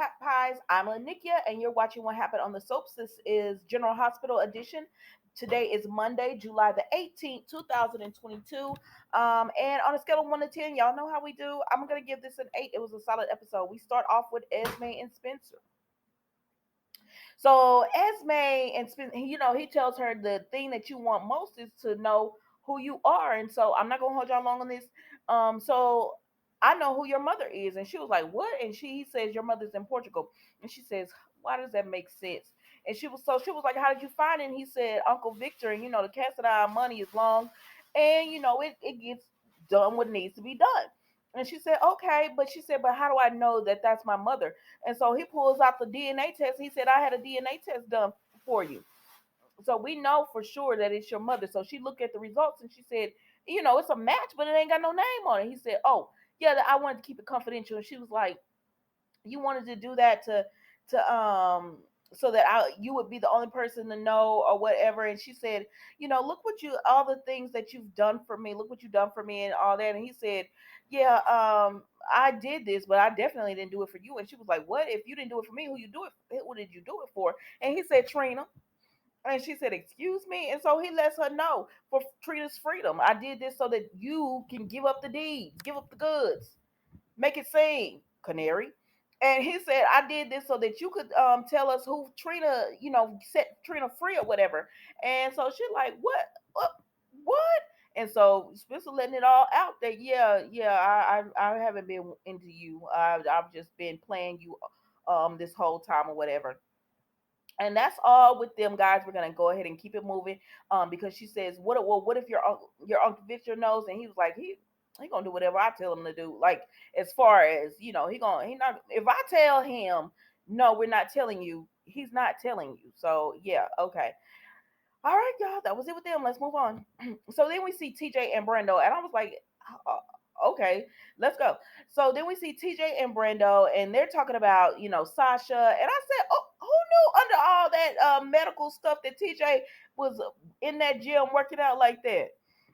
Cat Pies. I'm Anikia, and you're watching What Happened on the Soaps. This is General Hospital Edition. Today is Monday, July the 18th, 2022. And on a scale of 1 to 10, y'all know how we do. I'm going to give this an 8. It was a solid episode. We start off with Esme and Spencer. So Esme and he tells her the thing that you want most is to know who you are. And so I'm not gonna hold y'all long on this. So I know who your mother is, and she was like, "What?" And he says, "Your mother's in Portugal." And she says, "Why does that make sense?" And she was like, "How did you find it?" And he said, "Uncle Victor, and the Cassadine money is long, and it gets done what needs to be done." And she said, "Okay," but she said, "But how do I know that that's my mother?" And so he pulls out the DNA test. He said, "I had a DNA test done for you. So we know for sure that it's your mother." So she looked at the results and she said, "It's a match, but it ain't got no name on it." He said, "Oh, yeah, I wanted to keep it confidential." And she was like, "You wanted to do that to so that you would be the only person to know or whatever." And she said, "Look what all the things that you've done for me. Look what you've done for me and all that." And he said, "Yeah, I did this, but I definitely didn't do it for you." And she was like, "What? If you didn't do it for me, who did you do it for?" And he said, "Trina." And she said, "Excuse me." And so he lets her know, for Trina's freedom, "I did this so that you can give up the deeds, give up the goods, make it sing, canary." And he said, "I did this so that you could tell us who Trina, set Trina free or whatever." And so she's like, What? What?" And so Spencer letting it all out that, "Yeah, yeah, I haven't been into you. I've just been playing you this whole time or whatever." And that's all with them, guys. We're gonna go ahead and keep it moving, because she says, what if your Uncle Victor knows?" And he was like, he gonna do whatever I tell him to do. Like, as far as he not, if I tell him no, we're not telling you, he's not telling you. So yeah, okay. All right, y'all, that was it with them. Let's move on. So then we see TJ and Brando, and I was like, okay, let's go. So then we see TJ and Brando, and they're talking about, Sasha. And I said, "Oh, who knew under all that medical stuff that TJ was in that gym working out like that?"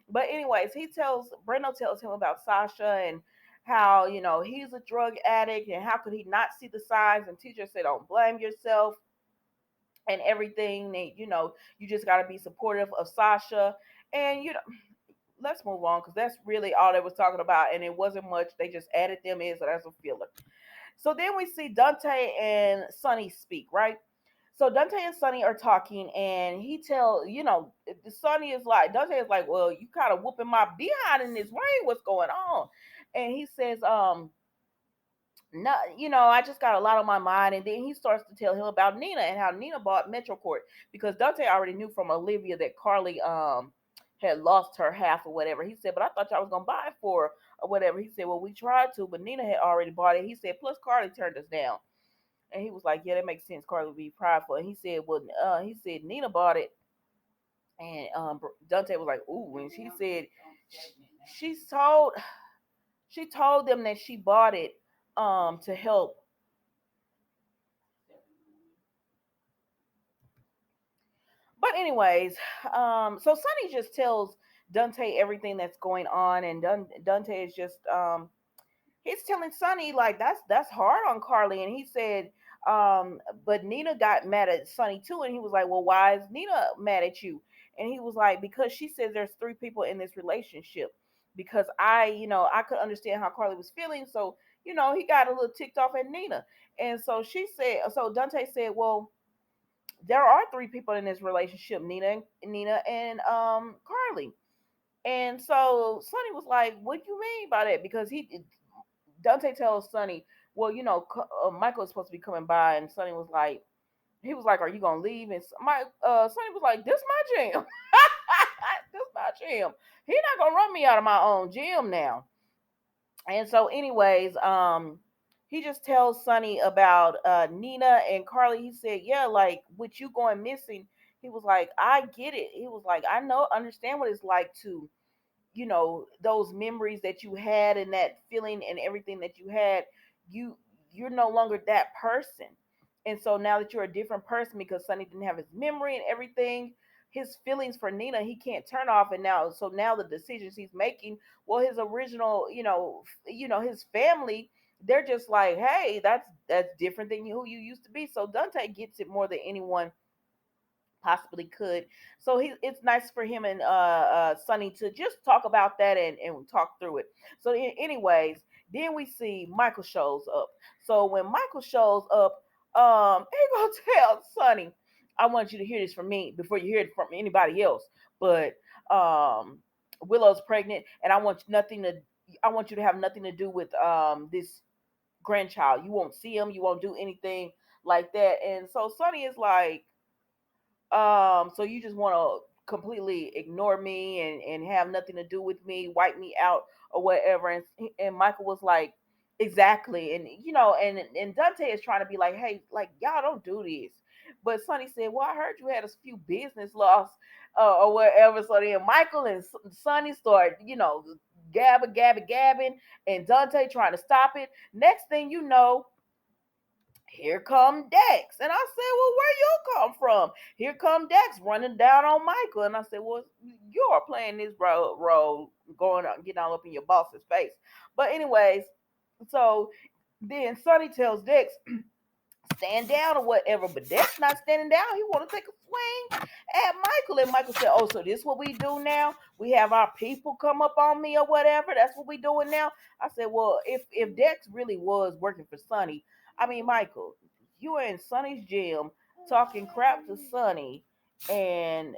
But anyways, Brando tells him about Sasha and how, he's a drug addict and how could he not see the signs. And TJ said, "Don't blame yourself and everything. You just got to be supportive of Sasha." And let's move on, because that's really all they was talking about, and it wasn't much. They just added them in, so that's a filler. So then we see Dante and Sonny speak, right? So Dante and Sonny are talking, and Sonny is like, Dante is like, "Well, you kind of whooping my behind in this rain. What's going on?" And he says, "No, I just got a lot on my mind." And then he starts to tell him about Nina and how Nina bought MetroCourt, because Dante already knew from Olivia that Carly had lost her half or whatever. He said, "But I thought y'all was gonna buy it for or whatever." He said, "Well, we tried to, but Nina had already bought it." He said, "Plus Carly turned us down." And he was like, "Yeah, that makes sense. Carly would be prideful." And he said, "Well, he said Nina bought it." And Dante was like, "Ooh," and she said, she told she told them that she bought it to help. But anyways, so Sonny just tells Dante everything that's going on, and Dante is just he's telling Sonny, like, that's hard on Carly. And he said, but Nina got mad at Sonny too. And he was like, "Well, why is Nina mad at you?" And he was like, "Because she says there's three people in this relationship. Because I could understand how Carly was feeling, so he got a little ticked off at Nina." And so Dante said, "Well, there are three people in this relationship, Nina and Carly." And so Sonny was like, "What do you mean by that?" Because Dante tells Sonny, "Well, Michael is supposed to be coming by." And Sonny was like, he was like, "Are you gonna leave?" And Sonny was like, "This my gym." This my gym. He not gonna run me out of my own gym now. And so, anyways, he just tells Sonny about Nina and Carly. He said, "Yeah, like, with you going missing," he was like, "I get it." He was like, understand what it's like to, those memories that you had and that feeling and everything that you had. You you're no longer that person. And so now that you're a different person, because Sonny didn't have his memory and everything, his feelings for Nina, he can't turn off. And now the decisions he's making, well, his original, his family they're just like, hey, that's different than who you used to be. So Dante gets it more than anyone possibly could. So it's nice for him and Sonny to just talk about that and talk through it. So anyways, then we see Michael shows up. So when Michael shows up, he gonna tell Sonny, I want you to hear this from me before you hear it from anybody else. But um, Willow's pregnant, and I want you to have nothing to do with this grandchild. You won't see him. You won't do anything like that. And so Sonny is like, so you just want to completely ignore me and have nothing to do with me, wipe me out or whatever. And Michael was like, exactly. And and Dante is trying to be like, hey, like y'all don't do this. But Sonny said, well, I heard you had a few business loss or whatever. So then Michael and Sonny start, gabbing, and Dante trying to stop it. Next thing you know, here come Dex. And I said, well, where you come from? Here come Dex running down on Michael. And I said, well, you are playing this role going on, getting all up in your boss's face. But anyways, so then Sonny tells Dex, stand down or whatever. But Dex not standing down. He want to take a swing at Michael. And Michael said, oh, so this what we do now? We have our people come up on me or whatever. That's what we doing now. I said, well, if Dex really was working for Sonny, I mean, Michael, you were in Sonny's gym talking crap to Sonny, and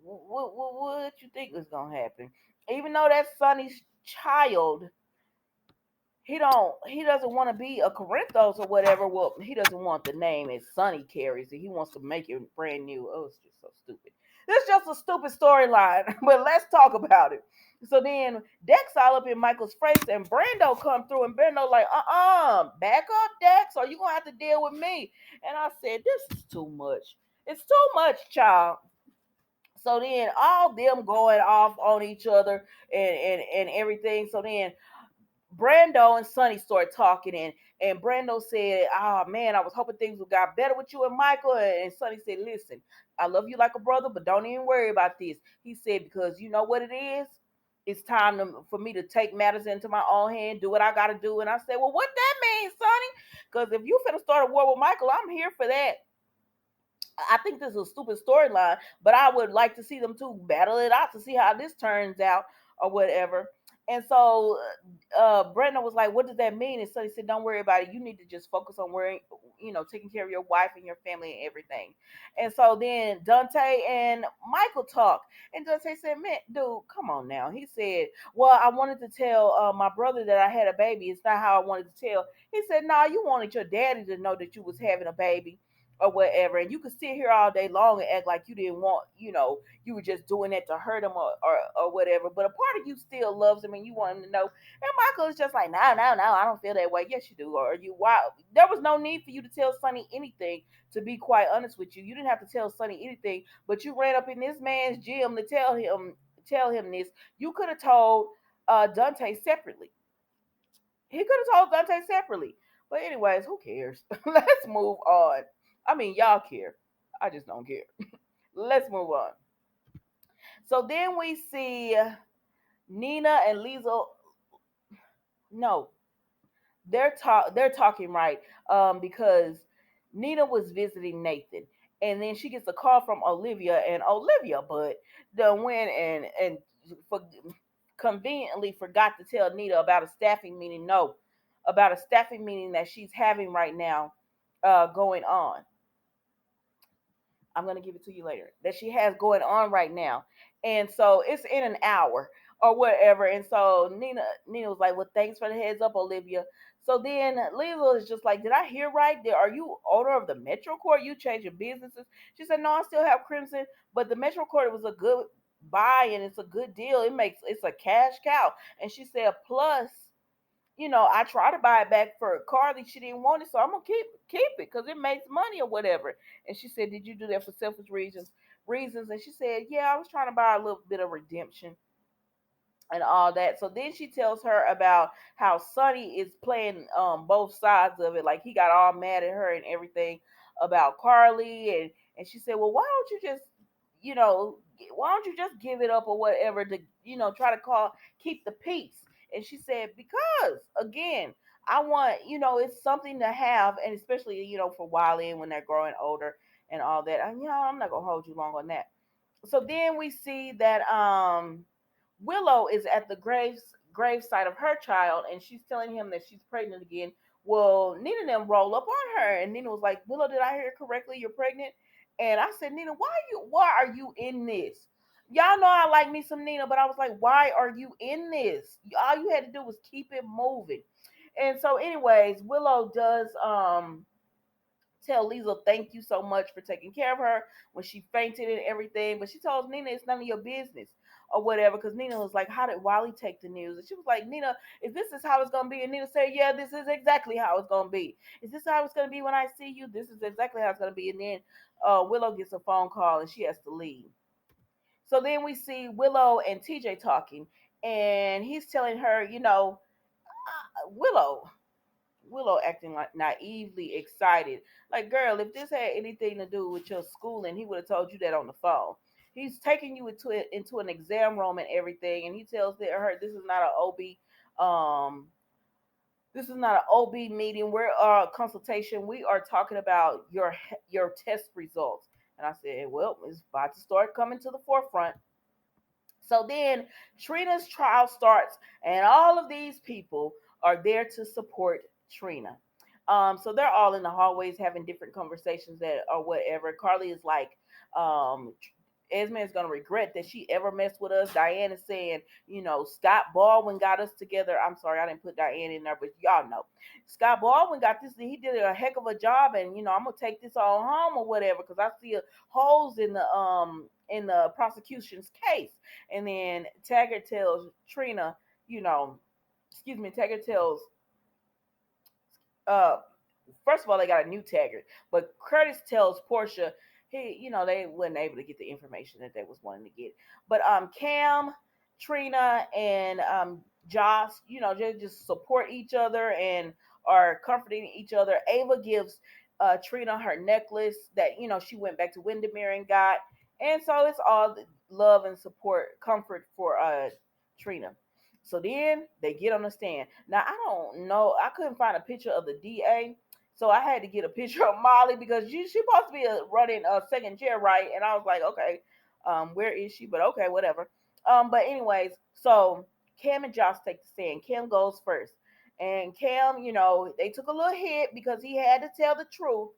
what you think was gonna happen? Even though that's Sonny's child, he doesn't want to be a Corinthos or whatever. Well, he doesn't want the name as Sonny carries it. He wants to make it brand new. Oh, it's just so stupid. It's just a stupid storyline. But let's talk about it. So then Dex all up in Michael's face, and Brando come through, and Brando like, back up, Dex, or you gonna have to deal with me. And I said, this is too much. It's too much, child. So then all them going off on each other and everything. So then Brando and Sonny started talking, and Brando said, "Ah man, I was hoping things would got better with you and Michael." And Sonny said, "Listen, I love you like a brother, but don't even worry about this." He said, "Because you know what it is. It's time for me to take matters into my own hand, do what I got to do." And I said, "Well, what that means, Sonny? Because if you finna start a war with Michael, I'm here for that." I think this is a stupid storyline, but I would like to see them two battle it out to see how this turns out or whatever. And so Brenda was like, "What does that mean?" And so he said, "Don't worry about it. You need to just focus on worrying, taking care of your wife and your family and everything." And so then Dante and Michael talked, and Dante said, "Man, dude, come on now." He said, "Well, I wanted to tell my brother that I had a baby. It's not how I wanted to tell." He said, "Nah, you wanted your daddy to know that you was having a baby." Or whatever, and you could sit here all day long and act like you didn't want, you were just doing that to hurt him or whatever. But a part of you still loves him and you want him to know. And Michael is just like, no, no, no, I don't feel that way. Yes, you do. Or you, why? There was no need for you to tell Sonny anything. To be quite honest with you, you didn't have to tell Sonny anything, but you ran up in this man's gym to tell him this. You could have told Dante separately. He could have told Dante separately. But anyways, who cares? Let's move on. I mean, y'all care. I just don't care. Let's move on. So then we see Nina and Lisa. No, they're talking right. Because Nina was visiting Nathan, and then she gets a call from Olivia, and Olivia, but done went and for, conveniently forgot to tell Nina about a staffing meeting. No, about a staffing meeting that she's having right now, going on. I'm gonna give it to you later. That she has going on right now, and so it's in an hour or whatever. And so Nina was like, "Well, thanks for the heads up, Olivia." So then Lila is just like, "Did I hear right? Are you owner of the Metro Court? You changing businesses?" She said, "No, I still have Crimson, but the Metro Court was a good buy and it's a good deal. It's a cash cow." And she said, "Plus." I try to buy it back for Carly. She didn't want it, so I'm gonna keep it because it makes money or whatever. And she said, "Did you do that for selfish reasons?" Reasons? And she said, "Yeah, I was trying to buy a little bit of redemption and all that." So then she tells her about how Sonny is playing both sides of it. Like he got all mad at her and everything about Carly, and she said, "Well, why don't you just, why don't you just give it up or whatever to, try to keep the peace?" And she said, "Because again, I want, it's something to have, and especially, for Wiley and when they're growing older and all that. And, I'm not gonna hold you long on that. So then we see that Willow is at the gravesite of her child, and she's telling him that she's pregnant again. Well, Nina and them roll up on her, and Nina was like, "Willow, did I hear correctly? You're pregnant?" And I said, "Nina, why are you in this?" Y'all know I like me some Nina, but I was like, "Why are you in this? All you had to do was keep it moving." And so, anyways, Willow does tell Lisa thank you so much for taking care of her when she fainted and everything. But she tells Nina it's none of your business or whatever, because Nina was like, "How did Wally take the news?" And she was like, "Nina, if this is how it's gonna be," and Nina said, "Yeah, this is exactly how it's gonna be. Is this how it's gonna be when I see you? This is exactly how it's gonna be." And then Willow gets a phone call and she has to leave. So then we see Willow and TJ talking, and he's telling her, Willow, acting like naively excited. Like, girl, if this had anything to do with your schooling, he would have told you that on the phone. He's taking you into an exam room and everything, and he tells her this is not an um meeting. We're consultation. We are talking about your test results. And I said, well, it's about to start coming to the forefront. So then Trina's trial starts, and all of these people are there to support Trina. So they're all in the hallways having different conversations that or whatever. Carly is like, Esme is gonna regret that she ever messed with us. Diane is saying, Scott Baldwin got us together. I'm sorry, I didn't put Diane in there, but y'all know. Scott Baldwin got this. He did a heck of a job, and I'm gonna take this on home or whatever because I see holes in the prosecution's case. And then Taggart tells Trina, you know, excuse me, Taggart tells uh first of all, they got a new Taggart, but Curtis tells Portia they weren't able to get the information that they was wanting to get. But Cam, Trina, and Josh, they just support each other and are comforting each other. Ava gives Trina her necklace that she went back to Windermere and got, and so it's all love and support, comfort for Trina. So then they get on the stand. Now I don't know. I couldn't find a picture of the DA, so I had to get a picture of Molly because she's supposed to be running a second chair, right? And I was like, okay, where is she? But okay, whatever. But anyways, so Cam and Josh take the stand. Cam goes first, and Cam, they took a little hit because he had to tell the truth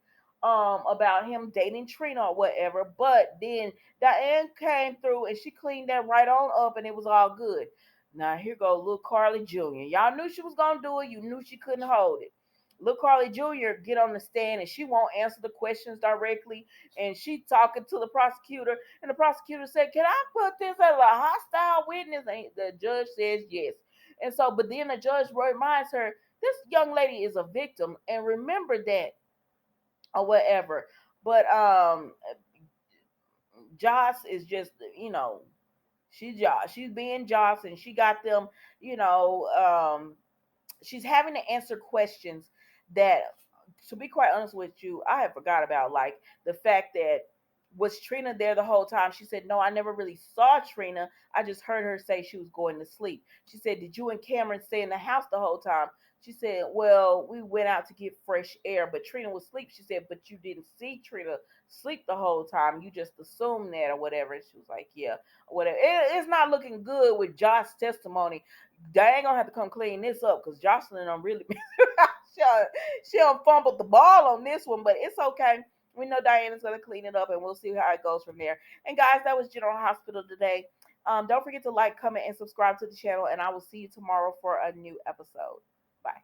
about him dating Trina or whatever. But then Diane came through and she cleaned that right on up, and it was all good. Now here go little Carly Jr. Y'all knew she was gonna do it. You knew she couldn't hold it. Little Carly Jr. get on the stand and she won't answer the questions directly, and she talking to the prosecutor, and the prosecutor said, "Can I put this as a hostile witness?" And the judge says yes. And so, but then the judge reminds her, this young lady is a victim, and remember that or whatever. But Joss is just she's Joss. She's being Joss, and she got them, you know, she's having to answer questions that, to be quite honest with you, I have forgot about. Like the fact that, was Trina there the whole time? She said, no, I never really saw Trina. I just heard her say she was going to sleep. She said, did you and Cameron stay in the house the whole time? She said, well, we went out to get fresh air, but Trina was asleep. She said, but you didn't see Trina sleep the whole time. You just assumed that or whatever. And she was like, yeah, whatever. It's not looking good with Josh's testimony. Diane gonna have to come clean this up because Jocelyn don't really she, she done fumbled the ball on this one, but it's okay. We know Diane is gonna clean it up, and we'll see how it goes from there. And guys, that was General Hospital today. Don't forget to like, comment, and subscribe to the channel, and I will see you tomorrow for a new episode. Bye.